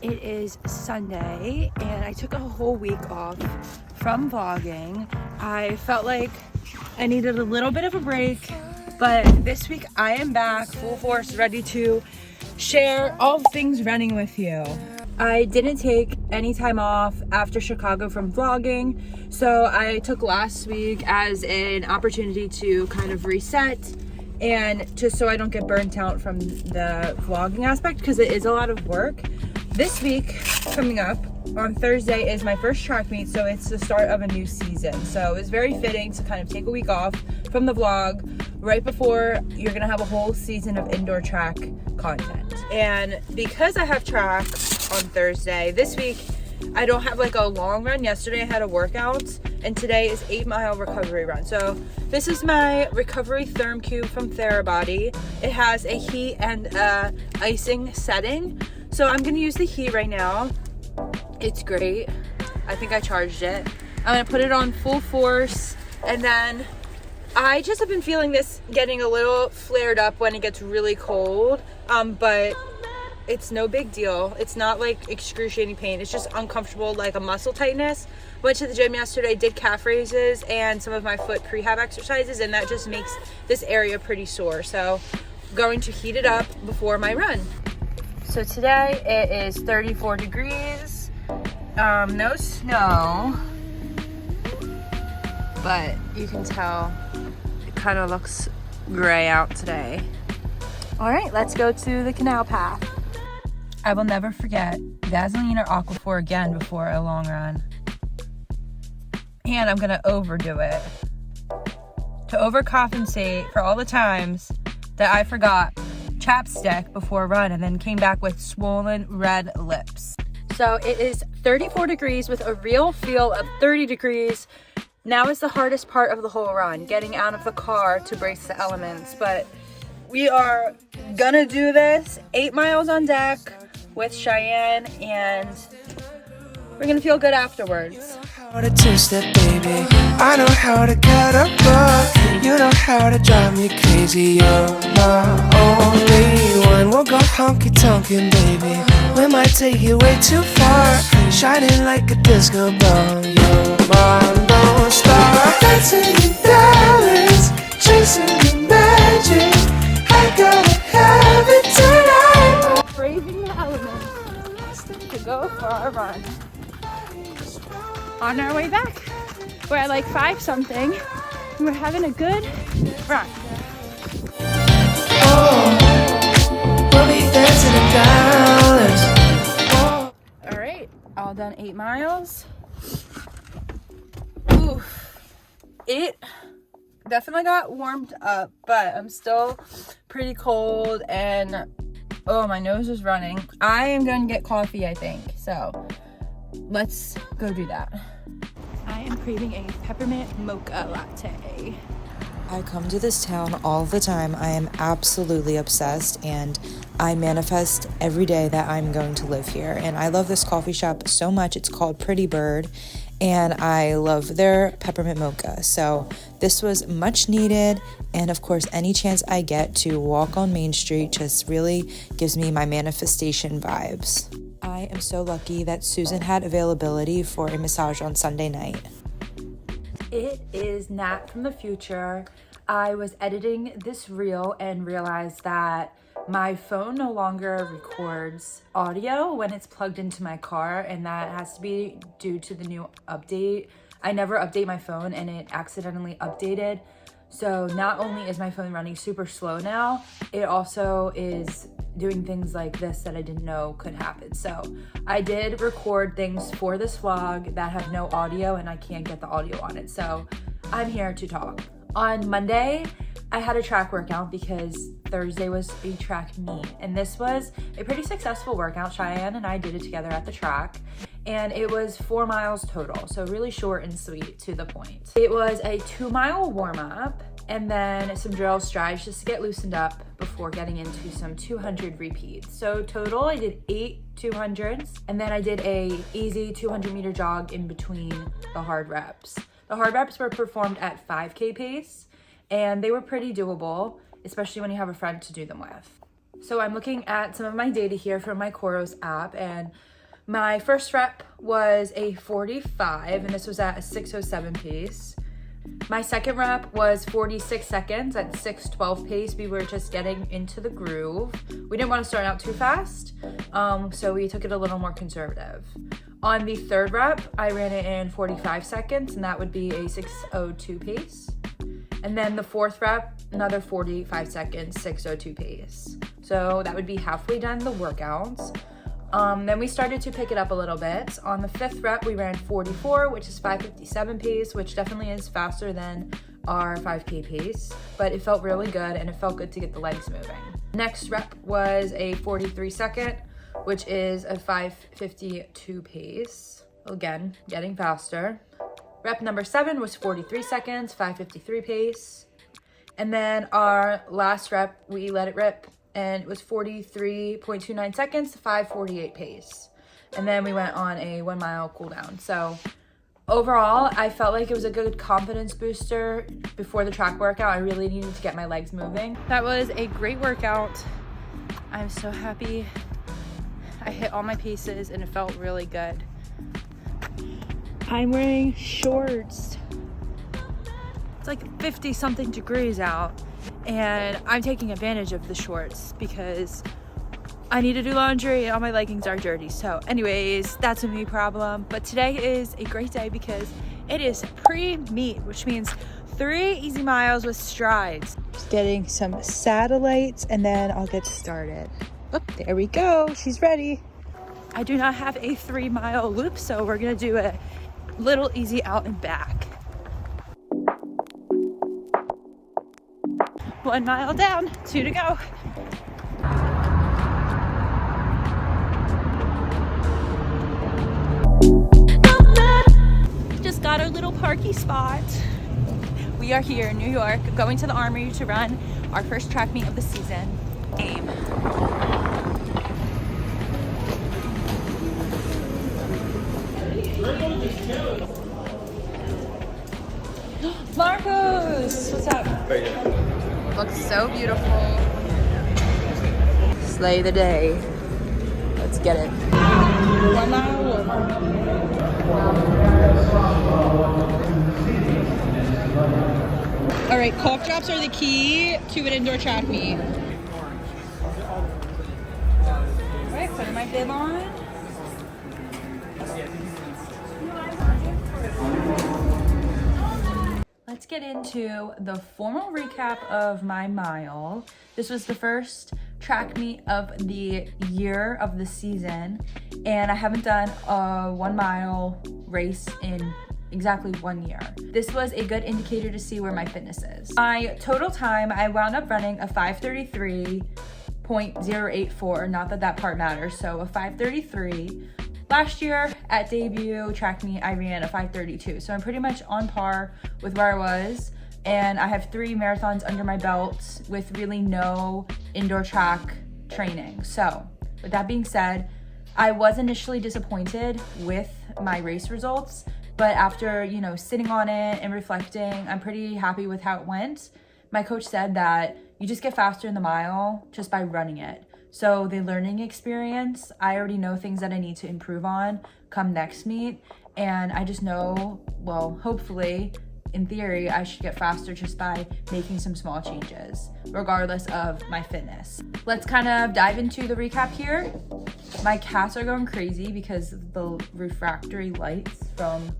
It is Sunday and I took a whole week off from vlogging. I felt like I needed a little bit of a break, but this week I am back full force, ready to share all things running with you. I didn't take any time off after Chicago from vlogging, so I took last week as an opportunity to kind of reset and just so I don't get burnt out from the vlogging aspect, because it is a lot of work. This week coming up on Thursday is my first track meet, so it's the start of a new season. So it's very fitting to kind of take a week off from the vlog right before you're gonna have a whole season of indoor track content. And because I have track on Thursday, this week I don't have like a long run. Yesterday I had a workout and today is 8-mile recovery run. So this is my recovery therm cube from Therabody. It has a heat and icing setting. So I'm gonna use the heat right now. It's great. I think I charged it. I'm gonna put it on full force, and then I just have been feeling this getting a little flared up when it gets really cold, but it's no big deal. It's not like excruciating pain. It's just uncomfortable, like a muscle tightness. Went to the gym yesterday, did calf raises and some of my foot prehab exercises, and that just makes this area pretty sore. So I'm going to heat it up before my run. So today it is 34 degrees, no snow, but you can tell it kind of looks gray out today. All right, let's go to the canal path. I will never forget Vaseline or Aquaphor again before a long run. And I'm gonna overdo it to overcompensate for all the times that I forgot chapstick before a run and then came back with swollen red lips. So it is 34 degrees with a real feel of 30 degrees. Now is the hardest part of the whole run, getting out of the car to brace the elements, but we are gonna do this. 8 miles on deck with Cheyenne, and we're gonna feel good afterwards. How to taste it, baby. I know how to cut a buck. You know how to drive me crazy. You're my only one. We'll go honky-tonkin', baby. We might take it way too far. Shining like a disco ball. You're my lone star. Dancing in Dallas, chasing the magic. I gotta have it tonight. Braving the elements to go for our run. On our way back, we're at like 5 something, and we're having a good run. Oh, we'll be dancing in Dallas. Oh. All right, all done 8 miles. Oof. It definitely got warmed up, but I'm still pretty cold, and oh, my nose is running. I am going to get coffee, I think, so let's go do that. I am craving a peppermint mocha latte. I come to this town all the time. I am absolutely obsessed, and I manifest every day that I'm going to live here. And I love this coffee shop so much. It's called Pretty Bird, and I love their peppermint mocha. So this was much needed, and of course, any chance I get to walk on Main Street just really gives me my manifestation vibes. I am so lucky that Susan had availability for a massage on Sunday night. It is Nat from the future. I was editing this reel and realized that my phone no longer records audio when it's plugged into my car, and that has to be due to the new update. I never update my phone, and it accidentally updated. So not only is my phone running super slow now, it also is doing things like this that I didn't know could happen. So I did record things for this vlog that have no audio, and I can't get the audio on it. So I'm here to talk. On Monday, I had a track workout because Thursday was a track meet, and this was a pretty successful workout. Cheyenne and I did it together at the track, and it was 4 miles total, so really short and sweet, to the point. It was a 2-mile warm-up and then some drill strides just to get loosened up before getting into some 200 repeats. So total, I did 8 200s, and then I did a easy 200-meter jog in between the hard reps. The hard reps were performed at 5K pace, and they were pretty doable, especially when you have a friend to do them with. So I'm looking at some of my data here from my Koros app, and my first rep was a 45, and this was at a 6:07 pace. My second rep was 46 seconds at 6:12 pace. We were just getting into the groove. We didn't want to start out too fast, so we took it a little more conservative. On the third rep, I ran it in 45 seconds, and that would be a 6:02 pace. And then the fourth rep, another 45 seconds, 6:02 pace. So that would be halfway done the workouts. Then we started to pick it up a little bit. On the fifth rep, we ran 44, which is 5:57 pace, which definitely is faster than our 5K pace, but it felt really good and it felt good to get the legs moving. Next rep was a 43 second, which is a 5:52 pace. Again, getting faster. Rep number 7 was 43 seconds, 5:53 pace. And then our last rep, we let it rip, and it was 43.29 seconds, 5:48 pace. And then we went on a 1 mile cool down. So overall, I felt like it was a good confidence booster before the track workout. I really needed to get my legs moving. That was a great workout. I'm so happy I hit all my paces and it felt really good. I'm wearing shorts. It's like 50 something degrees out, and I'm taking advantage of the shorts because I need to do laundry and all my leggings are dirty. So anyways, that's a me problem. But today is a great day because it is pre-meet, which means 3 easy miles with strides. Just getting some satellites and then I'll get started. Oh, there we go, she's ready. I do not have a 3 mile loop, so we're gonna do a little easy out and back. 1 mile down, 2 to go. Just got our little parky spot. We are here in New York, going to the Armory to run our first track meet of the season. Aim. Marcos, what's up? Looks so beautiful. Slay the day. Let's get it. 1 mile loop. All right, cough drops are the key to an indoor track meet. All right, putting my bib on. Let's get into the formal recap of my mile. This was the first track meet of the year of the season, and I haven't done a 1 mile race in exactly 1 year. This was a good indicator to see where my fitness is. My total time, I wound up running a 5:33.084, not that that part matters, so a 5:33. Last year at debut track meet, I ran a 5:32, so I'm pretty much on par with where I was, and I have 3 marathons under my belt with really no indoor track training. So with that being said, I was initially disappointed with my race results, but after, sitting on it and reflecting, I'm pretty happy with how it went. My coach said that you just get faster in the mile just by running it. So the learning experience, I already know things that I need to improve on come next meet. And I just know, well, hopefully, in theory, I should get faster just by making some small changes, regardless of my fitness. Let's kind of dive into the recap here. My cats are going crazy because of the refractory lights from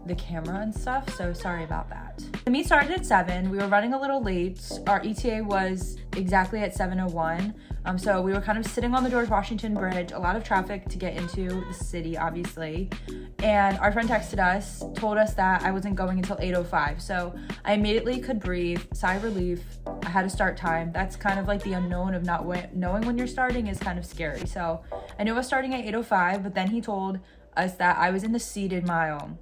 the camera and stuff, so sorry about that. The meet started at 7. We were running a little late. Our ETA was exactly at 7:01. So we were kind of sitting on the George Washington Bridge, a lot of traffic to get into the city, obviously. And our friend texted us, told us that I wasn't going until 8:05. So I immediately could breathe, sigh of relief. I had a start time. That's kind of like the unknown of not knowing when you're starting is kind of scary. So I knew I was starting at 8:05, but then he told us that I was in the seated mile,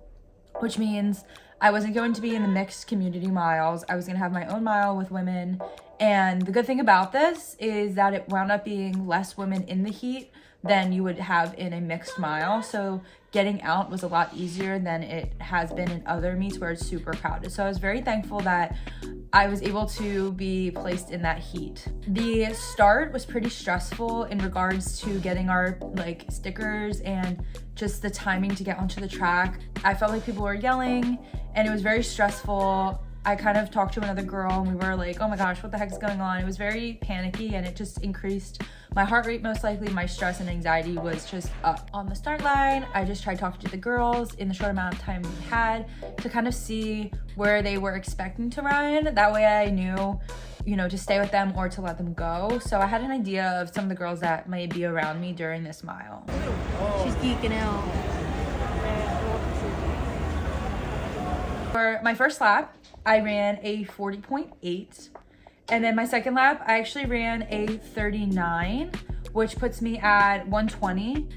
which means I wasn't going to be in the mixed community miles. I was going to have my own mile with women. And the good thing about this is that it wound up being less women in the heat than you would have in a mixed mile. So getting out was a lot easier than it has been in other meets where it's super crowded. So I was very thankful that I was able to be placed in that heat. The start was pretty stressful in regards to getting our like stickers and just the timing to get onto the track. I felt like people were yelling and it was very stressful. I kind of talked to another girl and we were like, oh my gosh, what the heck is going on? It was very panicky and it just increased my heart rate. Most likely my stress and anxiety was just up. On the start line, I just tried talking to the girls in the short amount of time we had to kind of see where they were expecting to run. That way I knew, you know, to stay with them or to let them go. So I had an idea of some of the girls that might be around me during this mile. She's geeking out. For my first lap, I ran a 40.8, and then my second lap, I actually ran a 39, which puts me at 120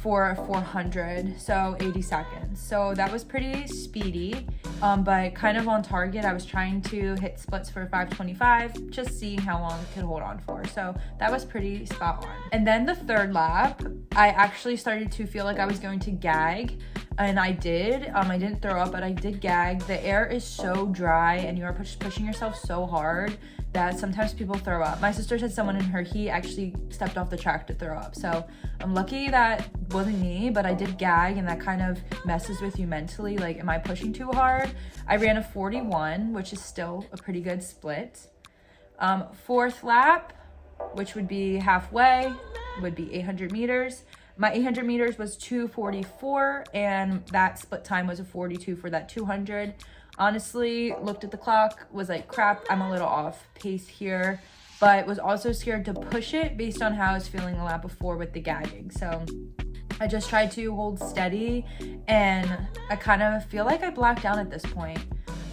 for 400, so 80 seconds. So that was pretty speedy, but kind of on target. I was trying to hit splits for 525, just seeing how long I could hold on for. So that was pretty spot on. And then the third lap, I actually started to feel like I was going to gag. And I did. I didn't throw up, but I did gag. The air is so dry and you are pushing yourself so hard that sometimes people throw up. My sister said someone in her heat actually stepped off the track to throw up. So I'm lucky that wasn't me, but I did gag and that kind of messes with you mentally. Like, am I pushing too hard? I ran a 41, which is still a pretty good split. Fourth lap, which would be halfway, would be 800 meters. My 800 meters was 2:44 and that split time was a 42 for that 200. Honestly, looked at the clock, was like, crap, I'm a little off pace here, but was also scared to push it based on how I was feeling the lap before with the gagging. So I just tried to hold steady and I kind of feel like I blacked out at this point.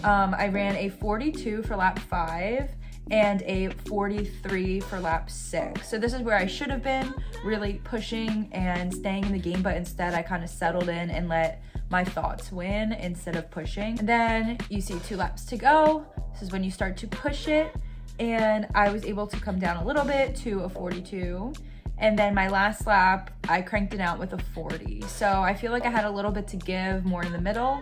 I ran a 42 for lap 5 and a 43 for lap 6. So this is where I should have been, really pushing and staying in the game, but instead I kind of settled in and let my thoughts win instead of pushing. And then you see 2 laps to go. This is when you start to push it, and I was able to come down a little bit to a 42. And then my last lap, I cranked it out with a 40. So I feel like I had a little bit to give, more in the middle.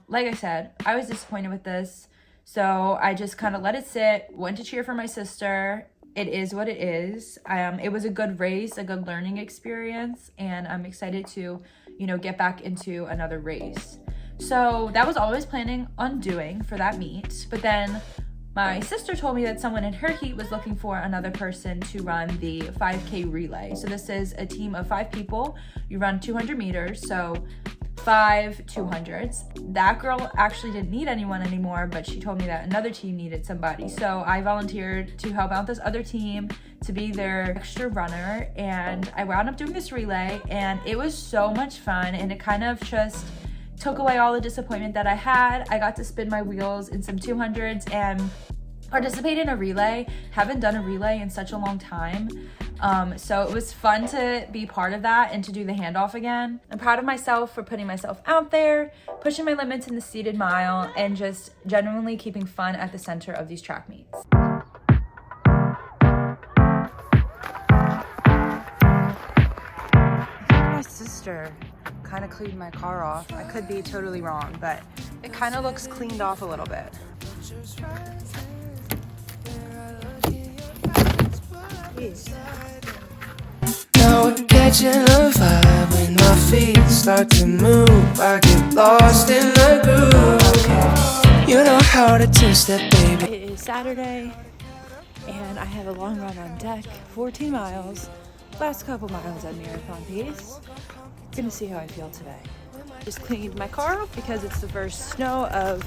Like I said, I was disappointed with this. So I just kind of let it sit, went to cheer for my sister. It is what it is. It was a good race, a good learning experience, and I'm excited to, you know, get back into another race. So that was all I was planning on doing for that meet. But then my sister told me that someone in her heat was looking for another person to run the 5K relay. So this is a team of 5 people. You run 200 meters, so 5 200s. That girl actually didn't need anyone anymore, but she told me that another team needed somebody. So I volunteered to help out this other team to be their extra runner, and I wound up doing this relay, and it was so much fun, and it kind of just took away all the disappointment that I had. I got to spin my wheels in some 200s and participate in a relay. Haven't done a relay in such a long time. So it was fun to be part of that and to do the handoff again. I'm proud of myself for putting myself out there, pushing my limits in the seated mile, and just genuinely keeping fun at the center of these track meets. My sister kind of cleaned my car off. I could be totally wrong, but it kind of looks cleaned off a little bit. Jeez. Now we're catching a vibe when my feet start to move. I get lost in the groove. You know how to two-step, baby. It is Saturday, and I have a long run on deck, 14 miles. Last couple miles at marathon pace. Gonna see how I feel today. Just cleaned my car off because it's the first snow of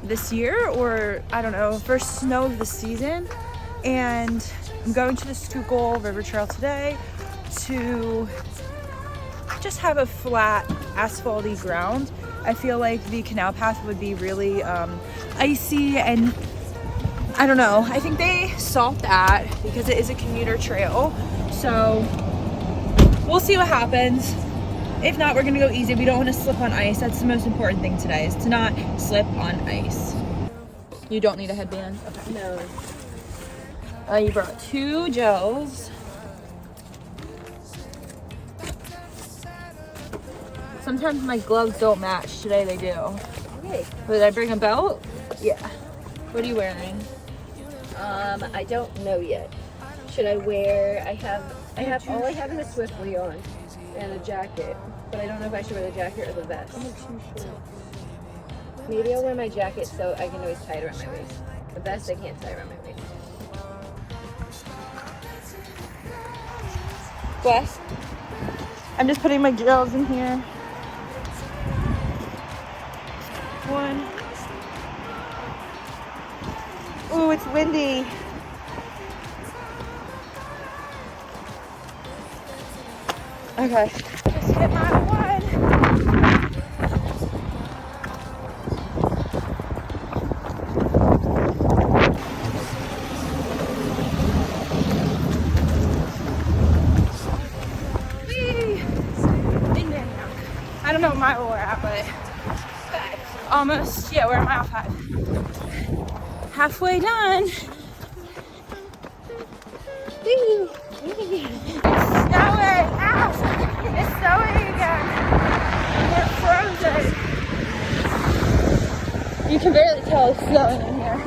this year, or I don't know, first snow of the season. And I'm going to the Schuylkill River Trail today to just have a flat, asphalty ground. I feel like the canal path would be really icy, and I don't know. I think they salt that because it is a commuter trail. So we'll see what happens. If not, we're gonna go easy. We don't want to slip on ice. That's the most important thing today, is to not slip on ice. You don't need a headband? Okay. No. You brought 2 gels. Sometimes my gloves don't match. Today they do. Okay. Did I bring a belt? Yeah. What are you wearing? I don't know yet. Should I wear? I have all I have is a Swiftly on and a jacket, but I don't know if I should wear the jacket or the vest. Maybe I'll wear my jacket so I can always tie it around my waist. The vest I can't tie around my waist. Wes, I'm just putting my gels in here. One. Ooh, it's windy. Okay. Just hit mile 1. Whee! I don't know what mile we're at, but almost, yeah, we're at mile 5. Halfway done. Whee! It's snowing. Ow! It's snowing again. We're frozen. You can barely tell it's snowing in here.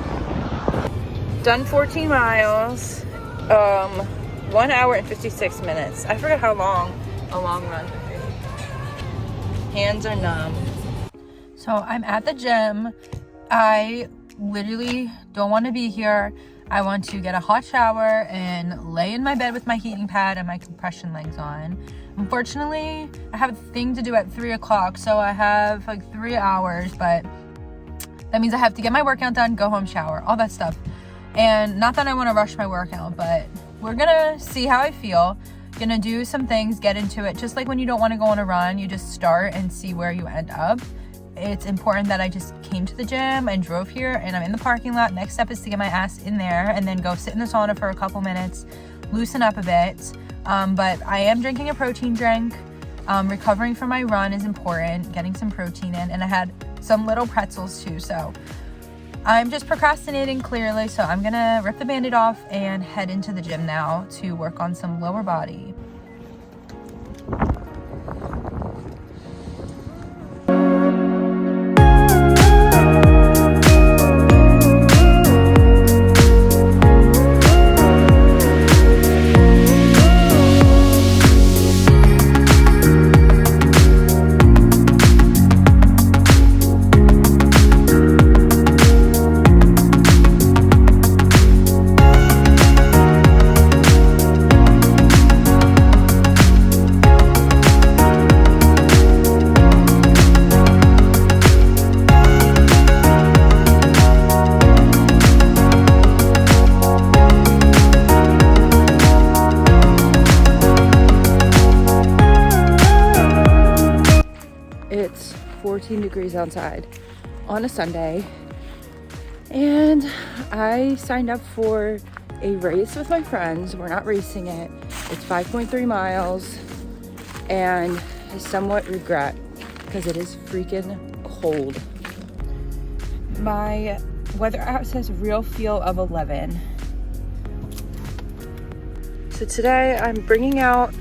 Done 14 miles. 1 hour and 56 minutes. I forget how long a long run would be. Hands are numb. So I'm at the gym. I literally don't want to be here. I want to get a hot shower and lay in my bed with my heating pad and my compression legs on. Unfortunately, I have a thing to do at 3 o'clock, so I have like 3 hours, but that means I have to get my workout done, go home, shower, all that stuff. And not that I want to rush my workout, but we're gonna see how I feel. Gonna do some things, get into it. Just like when you don't want to go on a run, you just start and see where you end up. It's important that I just came to the gym and drove here and I'm in the parking lot. Next step is to get my ass in there and then go sit in the sauna for a couple minutes, loosen up a bit. But I am drinking a protein drink. Recovering from my run is important, getting some protein in, and I had some little pretzels too. So I'm just procrastinating clearly. So I'm gonna rip the Band-Aid off and head into the gym now to work on some lower body. It's 14 degrees outside on a Sunday, and I signed up for a race with my friends. We're not racing it. It's 5.3 miles, and I somewhat regret because it is freaking cold. My weather app says real feel of 11. So today I'm bringing out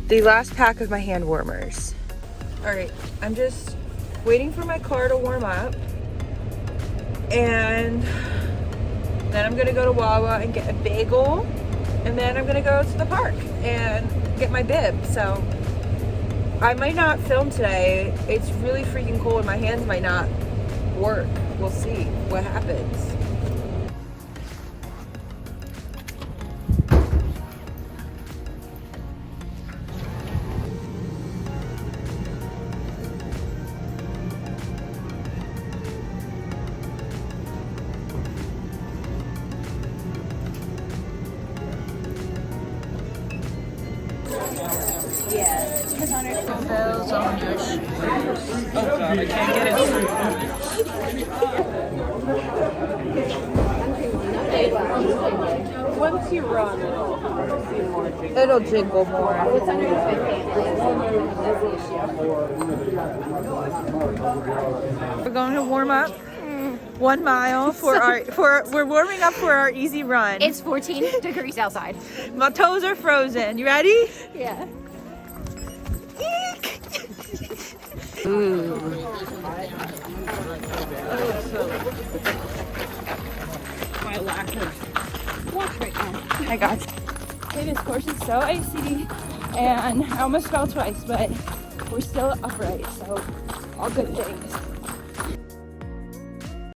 the last pack of my hand warmers. All right, I'm just waiting for my car to warm up, and then I'm gonna go to Wawa and get a bagel, and then I'm gonna go to the park and get my bib. So I might not film today. It's really freaking cold. My hands might not work. We'll see what happens. I can't get it. Once you run, it'll jingle more. We're going to warm up 1 mile we're warming up for our easy run. It's 14 degrees outside. My toes are frozen. You ready? Yeah. Eek! Ooh. lack of watch right now. I got you. Okay, this course is so icy, and I almost fell twice, but we're still upright, so all good things.